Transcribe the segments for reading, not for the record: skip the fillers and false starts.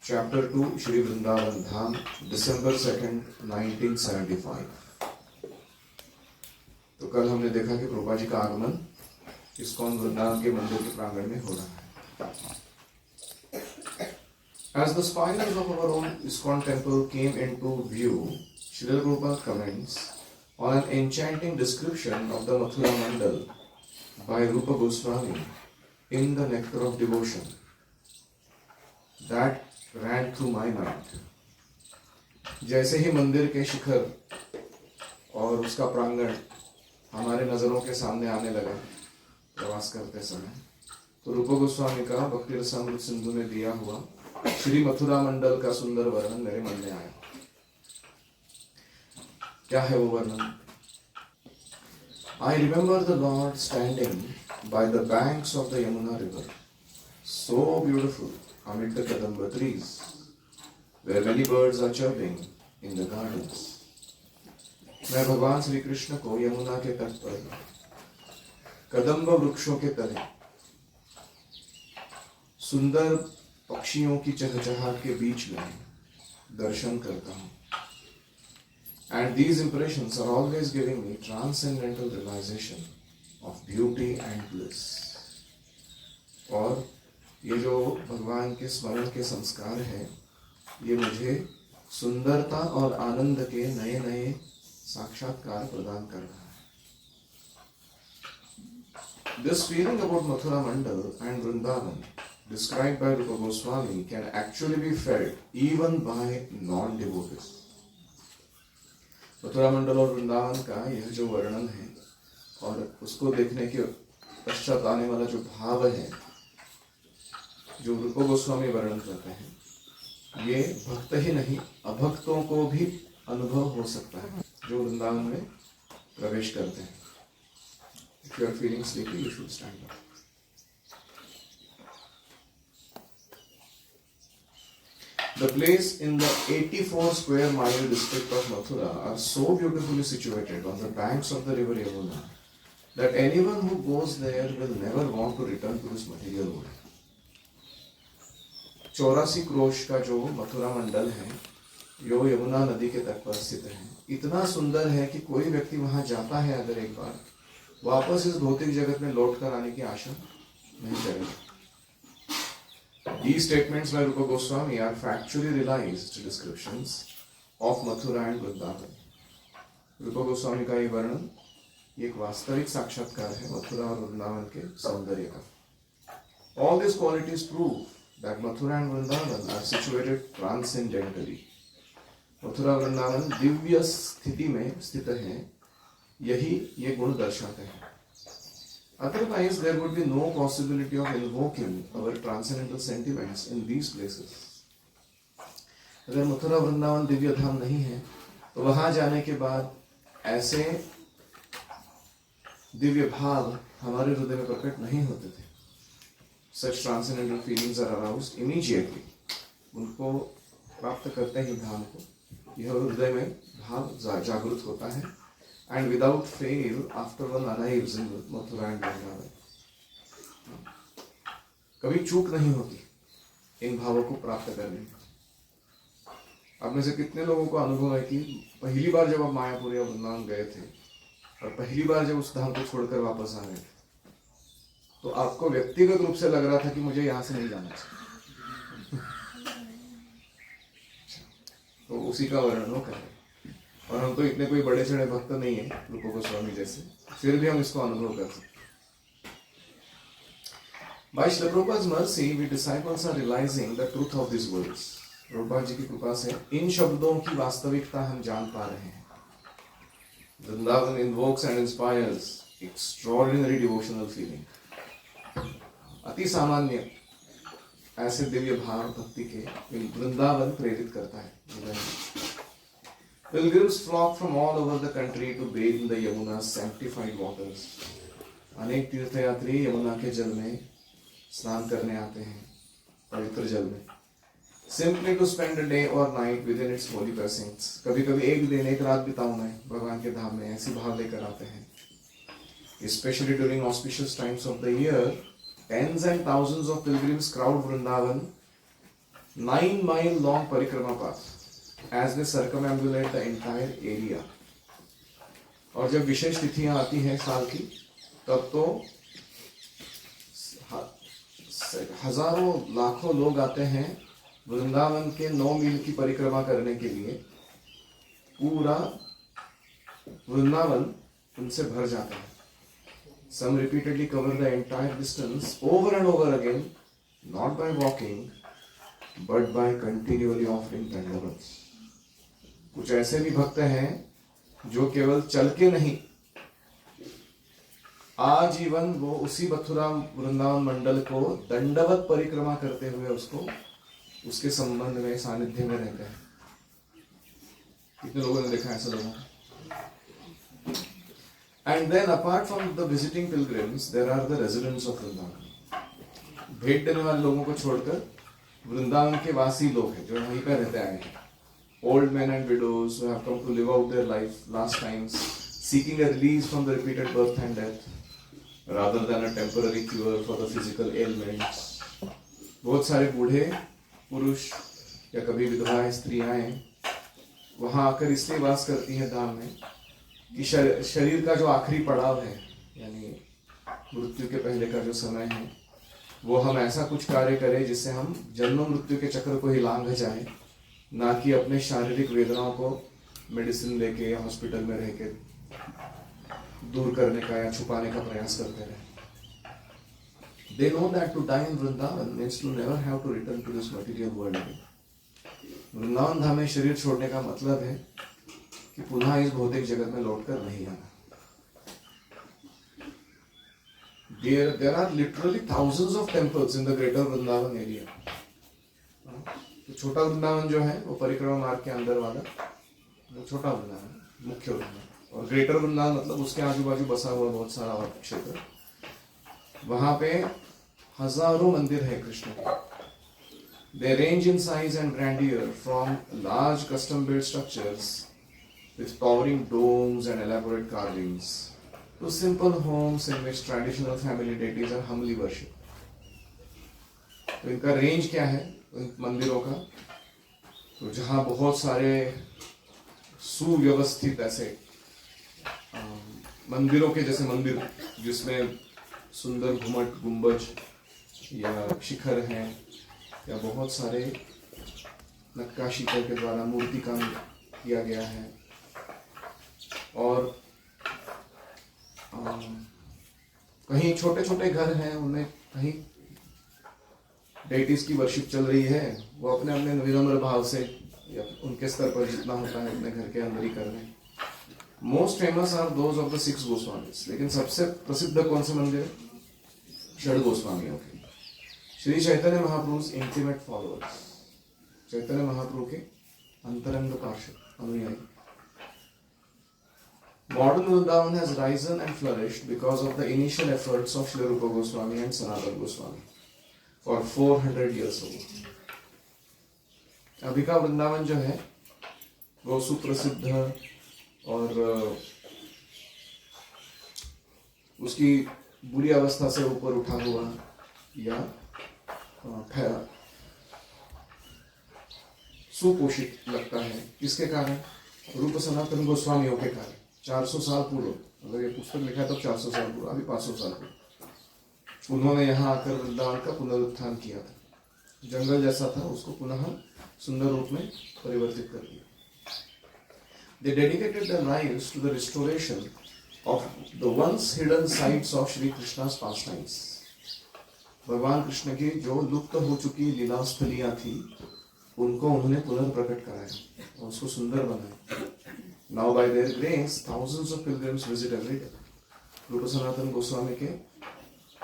Chapter 2 Shri Vrindavan धाम दिसंबर 2nd 1975। तो कल हमने देखा कि प्रभुपाद जी का आगमन इस्कॉन वृंदावन के मंदिर के प्रांगण में हो रहा है। As the spires of our own ISKCON temple came into view, Srila Prabhupada comments on an enchanting description of the Mathura Mandal by Rupa Goswami in the Nectar of Devotion that ran through my mind. जैसे ही मंदिर के शिखर और उसका प्रांगण हमारे नजरों के सामने आने लगा प्रवास करते समय, तो रूप गोस्वामी का भक्ति रसामृत सिंधु में दिया हुआ श्री मथुरा मंडल का सुंदर वर्णन मेरे मन में आया। क्या है वो वर्णन? I remember the Lord standing by the banks of the Yamuna river, so beautiful amid the Kadamba trees, where many birds are chirping in the gardens. मैं भगवान श्री कृष्ण को यमुना के तट पर कदम्ब वृक्षों के तले सुंदर पक्षियों की चहचहाहट के बीच में दर्शन करता हूँ। And these impressions are always giving me transcendental realization of beauty and bliss. और ये जो भगवान के स्मरण के संस्कार है, ये मुझे सुंदरता और आनंद के नए नए साक्षात्कार प्रदान कर रहा है। This feeling about Mathura Mandal and Vrindavan described by Rupa Goswami can actually be felt even by non-devotees. Mathura मंडल और वृंदावन का यह जो वर्णन है और उसको देखने के पश्चात आने वाला जो भाव है जो रूप गोस्वामी वर्णन करते हैं, ये भक्त ही नहीं अभक्तों को भी अनुभव हो सकता है जो वृंदावन में प्रवेश करते हैं। If you are feeling sleepy, you should stand up. The place in the 84 square mile district of Mathura are so beautifully situated on the banks of the river Yamuna that anyone who goes there will never want to return to this material world. 84 crochet का जो मथुरा मंडल है, जो यमुना नदी के तट पर स्थित है, इतना सुंदर है कि कोई व्यक्ति वहां जाता है अगर एक बार, वापस इस भौतिक जगत में लौट कर आने की आशा नहीं करेगा। These statements by Rupa Goswami are factually realized descriptions of Mathura and Vrindavan. रूपा गोस्वामी का ये वर्णन एक वास्तविक साक्षात्कार है मथुरा और वृंदावन के सौंदर्य का। All these qualities prove that Mathura and Vrindavan are situated transcendentally. Mathura Vrindavan Divya स्थिति में स्थित हैं, यही ये गुण दर्शाते हैं। Otherwise, there would be no possibility of invoking our transcendental sentiments in these places. अगर मथुरा वृंदावन दिव्य धाम नहीं है, तो वहां जाने के बाद ऐसे दिव्य भाव हमारे हृदय में प्रकट नहीं होते थे। Such transcendental feelings are aroused immediately. उनको प्राप्त करते ही धाम को यह हृदय में भाव जागृत होता है, and without fail after one arrives in Mathura and Vrindavan. कभी चूक नहीं होती इन भावों को प्राप्त करने में। आप में से कितने लोगों को अनुभव है कि पहली बार जब आप मायापुर या वृंदावन गए थे और पहली बार जब उस धाम को छोड़कर वापस आ गए थे, तो आपको व्यक्तिगत रूप से लग रहा था कि मुझे यहाँ से नहीं जाना चाहिए। तो उसी का वर्णन वो कर रहे हैं। और हम तो इतने कोई बड़े चढ़े भक्त नहीं है रूप गोस्वामी जैसे, फिर भी हम इसको अनुभव कर सकते। By Srila Prabhupada's mercy, we disciples are realizing the truth of these words. Prabhupada ji की कृपा से इन शब्दों की वास्तविकता हम जान पा रहे हैं। Vrindavan invokes and inspires extraordinary devotional feeling. अति सामान्य ऐसे दिव्य भाव भक्ति के वृंदावन प्रेरित करता है। Pilgrims flock from all over the country to bathe in the Yamuna's sanctified waters. अनेक तीर्थयात्री यमुना के जल में स्नान करने आते हैं, पवित्र जल में। Simply to spend a day or night within its holy precincts. कभी-कभी एक दिन एक रात बिताऊं मैं भगवान के धाम में, ऐसी भाव लेकर आते हैं। Especially during auspicious times of the year, tens and thousands of pilgrims crowd Vrindavan 9 mile long परिक्रमा path as they circumambulate the entire area. और जब विशेष तिथियां आती हैं साल की, तब तो हजारों लाखों लोग आते हैं वृंदावन के 9 मील की परिक्रमा करने के लिए। पूरा वृंदावन उनसे भर जाता है। Some repeatedly cover the entire distance over and over again, not by walking, but by continually offering dandavats. कुछ ऐसे भी भक्त हैं जो केवल चल के नहीं, आजीवन वो उसी मथुरा वृंदावन मंडल को दंडवत परिक्रमा करते हुए उसको उसके संबंध में सानिध्य में रहते हैं। कितने लोगों ने देखा ऐसा लोगों? And then apart from the visiting pilgrims, there are the residents of Vrindavan. भेंट देने वाले लोगों को छोड़कर वृंदावन के वासी लोग हैं जो वहीं पर रहते आए हैं। Old men and widows who have come to live out their life last times, seeking a release from the repeated birth and death, rather than a temporary cure for the physical ailments. बहुत सारे बूढ़े पुरुष या कभी विधवाएं स्त्रियां वहां आकर इसलिए वास करती हैं धाम में कि शरीर का जो आखिरी पड़ाव है, यानी मृत्यु के पहले का जो समय है, वो हम ऐसा कुछ कार्य करें जिससे हम जन्म मृत्यु के चक्र को ही लांघ जाए, ना कि अपने शारीरिक वेदनाओं को मेडिसिन लेके या हॉस्पिटल में रह के दूर करने का या छुपाने का प्रयास करते रहे। They know that to die in Vrindavan means to never have to return to this material world again. Vrindavan धाम में शरीर छोड़ने का मतलब है कि पुनः इस भौतिक जगत में लौटकर नहीं आना। There are literally thousands of temples in the greater Vrindavan area. तो छोटा वृंदावन जो है वो परिक्रमा मार्ग के अंदर वाला छोटा वृंदावन, मुख्य वृंदावन, और ग्रेटर वृंदावन मतलब उसके आजू बाजू बसा हुआ बहुत सारा और क्षेत्र। वहां पे हजारों मंदिर है कृष्ण के। They range in size and grandeur from large custom-built structures with towering domes and elaborate carvings to simple homes in which traditional family deities are humbly worshipped. तो इनका रेंज क्या है इन मंदिरों का? तो जहाँ बहुत सारे सुव्यवस्थित ऐसे मंदिरों के जैसे मंदिर जिसमें सुंदर घुमट गुंबज या शिखर हैं, या बहुत सारे नक्काशी के द्वारा मूर्ति काम किया गया है, और कहीं छोटे छोटे घर हैं, उनमें कहीं डेटीज की वर्शिप चल रही है, वो अपने अपने विनम्र भाव से या उनके स्तर पर जितना होता है अपने घर के अंदर ही कर रहे हैं। Most famous are those of the 6 Goswamis. लेकिन सबसे प्रसिद्ध कौन से मंदिर है? 6 गोस्वामियों के, श्री चैतन्य महाप्रभु's इंटीमेट फॉलोअर्स, चैतन्य महाप्रभु के अंतरंग पार्षद अनुयायी। Modern Vrindavan has risen and flourished because of the initial efforts of Srila Rupa Goswami and Sanatana Goswami for 400 years ago. अभी का वृंदावन जो है वो सुप्रसिद्ध और उसकी बुरी अवस्था से ऊपर उठा हुआ या सुपोषित लगता है। किसके कारण? रूप सनातन गोस्वामियों के कारण। 400 साल पूर्व, अगर ये पुस्तक लिखा है तो 400 साल पूर्व, अभी 500 साल पूर्व उन्होंने यहाँ आकर वृंदावन का पुनरुत्थान किया था। जंगल जैसा था उसको पुनः सुंदर रूप में परिवर्तित कर दिया। They dedicated their lives to the restoration of the once hidden sides of Shri Krishna's pastimes. भगवान कृष्ण की जो लुप्त हो चुकी लीला स्थलियां थी उनको उन्होंने पुनर्प्रकट कराया और उसको सुंदर बनाया। Now by their grace, thousands of pilgrims visit every day. रूप सनातन गोस्वामी के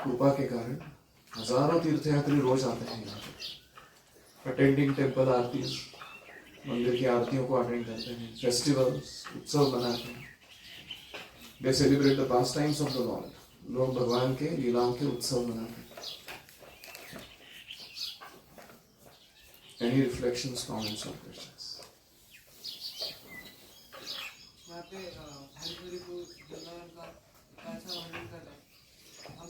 कृपा के कारण हजारों तीर्थयात्री रोज आते हैं यहाँ पे, अटेंडिंग टेम्पल आरतीज, मंदिर की आरतियों को अटेंड करते हैं, फेस्टिवल्स उत्सव मनाते हैं। They celebrate the pastimes of the Lord. लोग भगवान के लीलाओं के उत्सव मनाते हैं। Any reflections, comments or questions? यहाँ पे हरिपुरी को वृंदावन का अच्छा वर्णन कर रहे हैं। हम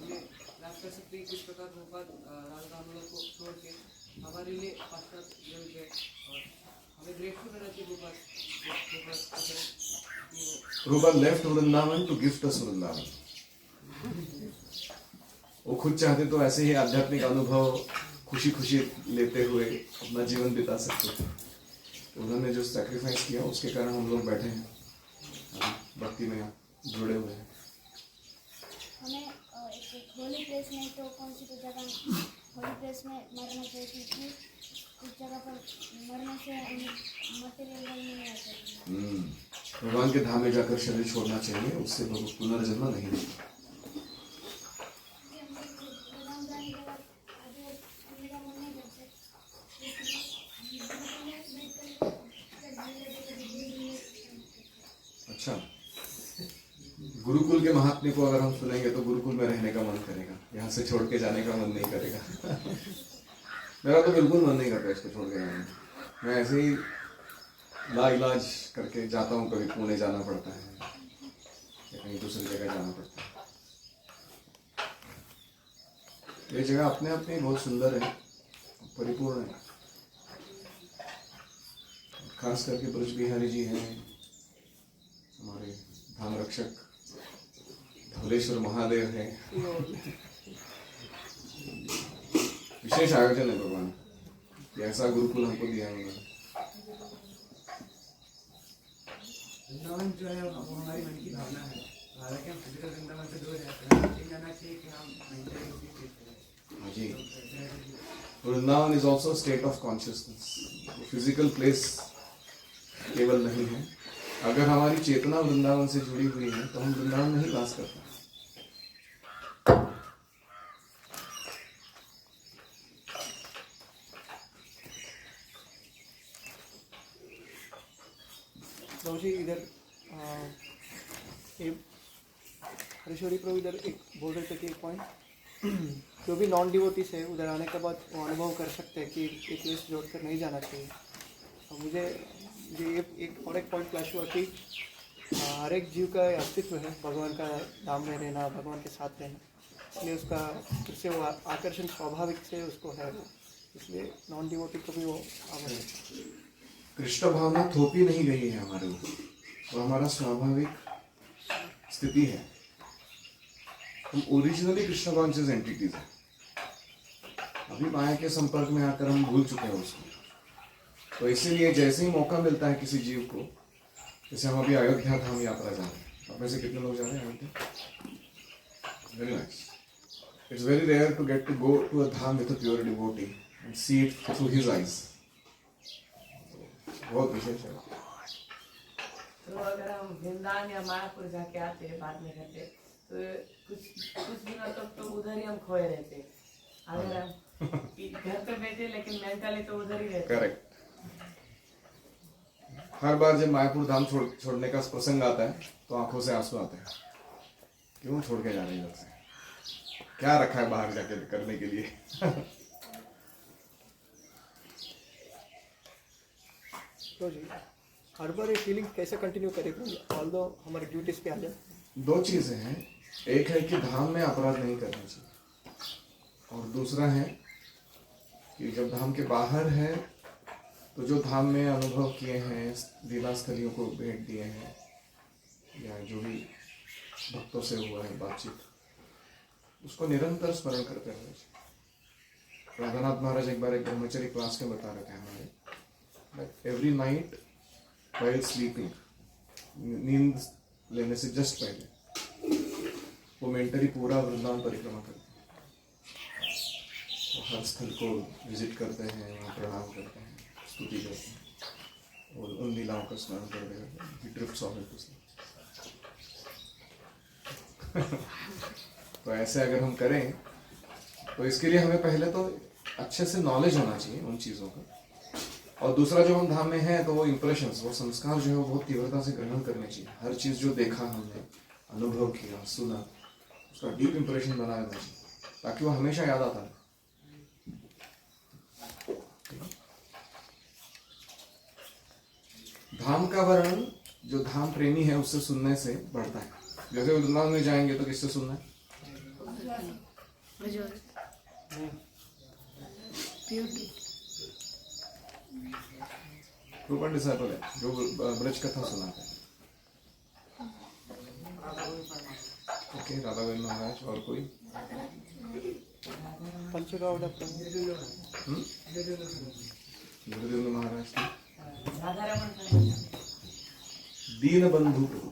ये याद कर सकते हैं किस प्रकार भोपाल राजधानी को छोड़ के हमारे लिए पास्टर लेवल पे और हमें ग्रेटफुल रहना चाहिए Gopal रूबा left Vrindavan to gift अस वृंदावन। वो खुद चाहते तो ऐसे ही आध्यात्मिक अनुभव खुशी खुशी लेते हुए अपना जीवन बिता सकते थे, तो उन्होंने जो सैक्रिफाइस किया उसके कारण हम लोग बैठे हैं भक्ति में जुड़े हुए हैं। हमें एक होली प्लेस में तो कौन सी तो जगह होली प्लेस में मरना चाहिए, क्योंकि उस जगह पर मरने से मटेरियल नहीं आता। भगवान के धाम में जाकर शरीर छोड़ना चाहिए, उससे पुनर्जन्म नहीं मिलता। अच्छा, गुरुकुल के महात्म्य को अगर हम सुनेंगे तो गुरुकुल में रहने का मन करेगा, यहाँ से छोड़ के जाने का मन नहीं करेगा। मेरा तो बिल्कुल मन नहीं करता इसको छोड़ के जाने। मैं ऐसे ही लाइलाज करके जाता हूँ, कभी पुणे जाना पड़ता है या कहीं दूसरी जगह जाना पड़ता है। ये जगह अपने आप में बहुत सुंदर है, परिपूर्ण है। खास करके ब्रज बिहारी जी हैं हमारे धाम रक्षक, धवलेश्वर महादेव है। विशेष आयोजन है भगवान, ऐसा गुरुकुल हमको दिया उन्होंने। वृंदावन जो है वो हमारी मन की भावना है, हालांकि हम फिजिकल वृंदावन से दूर रहते हैं, लेकिन जाना चाहिए कि हम मेंटली उसी स्टेट पे हैं। जी, Vrindavan is also state of consciousness. Physical place केवल नहीं है, अगर हमारी चेतना वृंदावन से जुड़ी हुई है तो हम वृंदावन में ही वास करते हैं। प्रभु जी इधर हरीश्वरी प्रभु इधर एक बोल रहे थे कि एक पॉइंट जो भी नॉन डिवोटीज है उधर आने के बाद वो अनुभव कर सकते हैं कि एक लिस्ट जोड़कर नहीं जाना चाहिए। और मुझे एक और एक पॉइंट फ्लैश हुआ कि हर एक जीव का अस्तित्व है भगवान का धाम में रहना, भगवान के साथ रहना, इसलिए उसका फिर से वो आकर्षण स्वाभाविक से उसको है, इसलिए नॉन डिवोटी को भी वो आवश्यक है। कृष्ण भावना थोपी नहीं गई है हमारे ऊपर, वो हमारा स्वाभाविक स्थिति है। हम ओरिजिनली कृष्ण कॉन्शियस एंटिटीज हैं, अभी माया के संपर्क में आकर हम भूल चुके हैं उसको। तो इसीलिए जैसे ही मौका मिलता है किसी जीव को, जैसे हम अभी अयोध्या धाम यात्रा जा रहे हैं, आप में से कितने लोग जा रहे हैं Ayodhya? Very nice. It's very rare to get to go to a dham with a pure devotee and see it through his eyes. बहुत विशेष है। तो अगर हम वृंदावन या मायापुर जाके आते हैं बाद में रहते तो कुछ दिनों तक तो उधर ही हम खोए रहते। अगर हम घर पे बैठे लेकिन मेंटली तो उधर ही रहते। करेक्ट। हर बार जब मायापुर धाम छोड़ने का प्रसंग आता है तो आंखों से आंसू आते हैं। क्यों छोड़ के जा रहे हैं इधर से? क्या रखा है बाहर जाके करने के लिए? तो जी हर बार ये फीलिंग कैसे कंटिन्यू करेगी ऑल्दो हमारी ड्यूटीज पे आ जाए? दो चीजें हैं, एक है कि धाम में अपराध नहीं करना चाहिए, और दूसरा है कि जब धाम के बाहर है तो जो धाम में अनुभव किए हैं, लीला स्थलियों को भेंट दिए हैं, या जो भी भक्तों से हुआ है बातचीत, उसको निरंतर स्मरण करते हुए। राधानाथ महाराज एक बार एक ब्रह्मचर्य क्लास में बता रहे थे हमारे, एवरी नाइट while स्लीपिंग, नींद लेने से जस्ट पहले वो मेंटली पूरा वृंदावन परिक्रमा करते हैं, वो हर स्थल को विजिट करते हैं, वहाँ प्रणाम करते हैं, स्तुति करते हैं, और उन लीलाओं का स्मरण करते हैं। Drifts of it. तो ऐसे अगर हम करें तो इसके लिए हमें पहले तो अच्छे से नॉलेज होना चाहिए उन चीज़ों का, और दूसरा जो हम धाम में हैं तो वो इम्प्रेशंस, वो संस्कार जो है वो बहुत तीव्रता से ग्रहण करने चाहिए। हर चीज़ जो देखा हमने, अनुभव किया, सुना, उसका डीप इम्प्रेशन बना लेना चाहिए ताकि वो हमेशा याद आता है। धाम का वर्णन जो धाम प्रेमी है उससे सुनने से बढ़ता है। जैसे वृंदावन में जाएंगे तो किससे सुनना है? प्योर प्रभुपाद डिसाइपल है जो ब्रज कथा सुनाते हैं। ओके, राधा गोविंद महाराज। और कोई? पंचगौड़ा गुरुदेव महाराज की राधा रमन दीन बंधु प्रभु,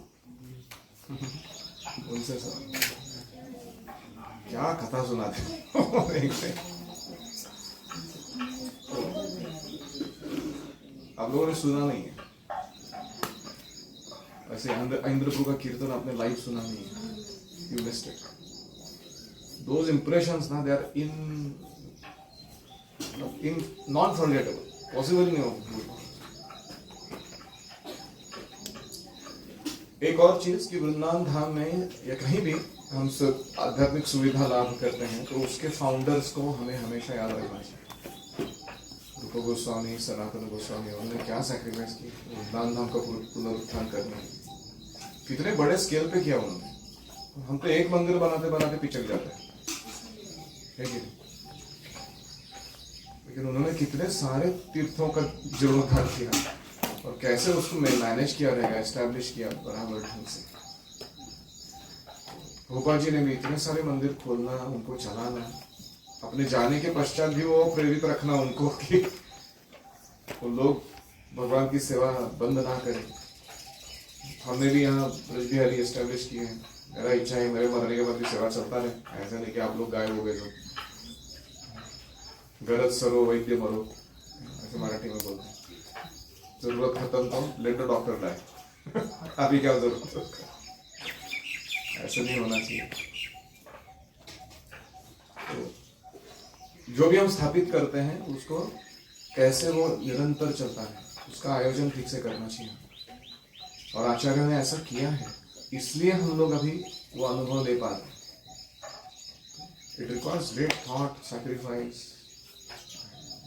उनसे सुना। क्या कथा सुनाते हैं। आप लोगों ने सुना नहीं है ऐसे इंद्र प्रभु का कीर्तन आपने लाइव सुना नहीं है, you missed it. Those impressions ना, they are in non forgettable, possible नहीं हो। एक और चीज कि वृंदावन धाम में या कहीं भी हम सब आध्यात्मिक सुविधा लाभ करते हैं तो उसके फाउंडर्स को हमें हमेशा याद रखना चाहिए। रूप गोस्वामी, सनातन गोस्वामी, उन्होंने क्या सैक्रिफाइस की वृंदावन धाम का पुनरुत्थान करने में। कितने बड़े स्केल पे किया उन्होंने। हम तो एक मंदिर बनाते बनाते पिछड़ जाते हैं, है कि नहीं? लेकिन उन्होंने कितने सारे तीर्थों का जीर्णोद्धार किया और कैसे उसको मैनेज किया रहेगा, एस्टैब्लिश किया बराबर ढंग से। भोपाल जी ने भी इतने सारे मंदिर खोलना, उनको चलाना, अपने जाने के पश्चात भी वो प्रेरित रखना उनको कि वो लोग भगवान की सेवा बंद ना करें। हमने भी यहाँ ब्रज बिहारी एस्टैब्लिश किए हैं। मेरा इच्छा है मेरे मरने के बाद भी सेवा चलता रहे, ऐसा नहीं कि आप लोग गायब हो गए तो गरज सरो वैद्य मरो, ऐसे मराठी में बोलते हैं। जरूरत खत्म तो लेट द डॉक्टर डाई। अभी क्या जरूरत है उसका, ऐसा नहीं होना चाहिए। तो जो भी हम स्थापित करते हैं उसको कैसे वो निरंतर चलता है, उसका आयोजन ठीक से करना चाहिए। और आचार्यों ने ऐसा किया है, इसलिए हम लोग अभी वो अनुभव ले पा रहे हैं। It requires great thought, sacrifice,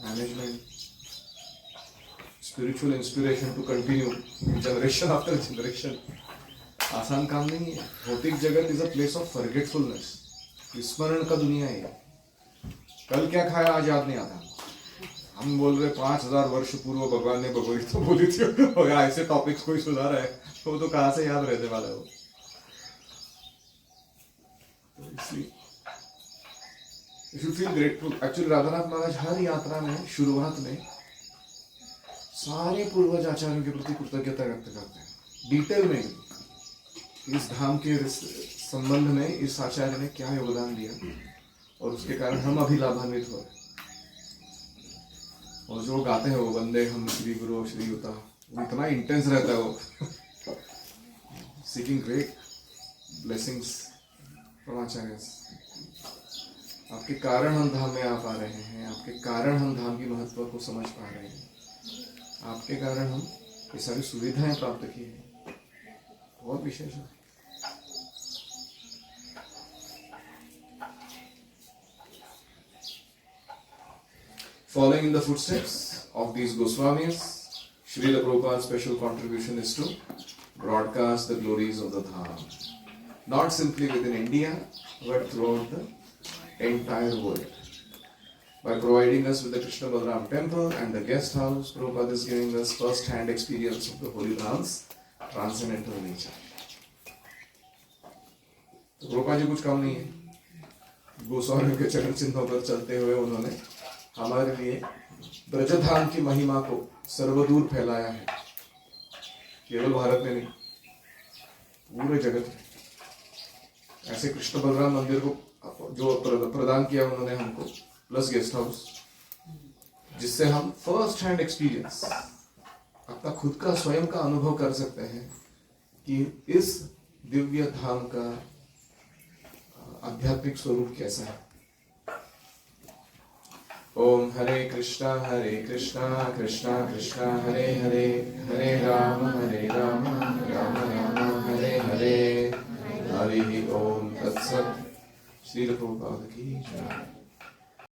management, spiritual inspiration to continue generation after generation. आसान काम नहीं है। भौतिक जगत is a place of forgetfulness, विस्मरण का दुनिया है। कल क्या खाया आज याद नहीं आता। हम बोल रहे 5000 वर्ष पूर्व भगवान ने भगवत तो बोली थी, और ऐसे टॉपिक्स कोई सुना रहा है वो तो कहाँ से याद रहने वाला है वो। तो इसलिए you should feel grateful. Actually Radhanath Maharaj हर यात्रा में शुरुआत में सारे पूर्वज आचार्यों के प्रति कृतज्ञता व्यक्त करते हैं, डिटेल में इस धाम के संबंध में इस आचार्य ने क्या योगदान दिया और उसके कारण हम अभी लाभान्वित हो रहे। और जो गाते हैं वो वंदे हम श्री गुरु श्री युता, वो इतना इंटेंस रहता है वो। सीकिंग ग्रेट ब्लेसिंग्स फ्रॉम आचार्य। आपके कारण हम धाम में आ पा रहे हैं, आपके कारण हम धाम की महत्व को समझ पा रहे हैं, आपके कारण हम ये सारी सुविधाएं प्राप्त की हैं। बहुत विशेष है। Following in the footsteps of these Goswamis, Srila Prabhupada's special contribution is to broadcast the glories of the Dham, not simply within India, but throughout the entire world. By providing us with the Krishna Balaram temple and the guest house, Prabhupada is giving us first-hand experience of the Holy Dham's transcendental nature. तो प्रभुपाद जी कुछ कम नहीं है। गोस्वामियों के चरण चिन्हों पर चलते हुए उन्होंने हमारे लिए ब्रजधाम की महिमा को सर्वदूर फैलाया है। केवल भारत में नहीं, पूरे जगत में। ऐसे कृष्ण बलराम मंदिर को जो प्रदान किया उन्होंने हमको, प्लस गेस्ट हाउस, जिससे हम फर्स्ट हैंड एक्सपीरियंस, अपना खुद का स्वयं का अनुभव कर सकते हैं कि इस दिव्य धाम का आध्यात्मिक स्वरूप कैसा है। ओम हरे कृष्णा कृष्णा कृष्णा हरे हरे, हरे राम राम राम हरे हरे, हरि ओम तत्सत। श्री प्रभुपाद की जय।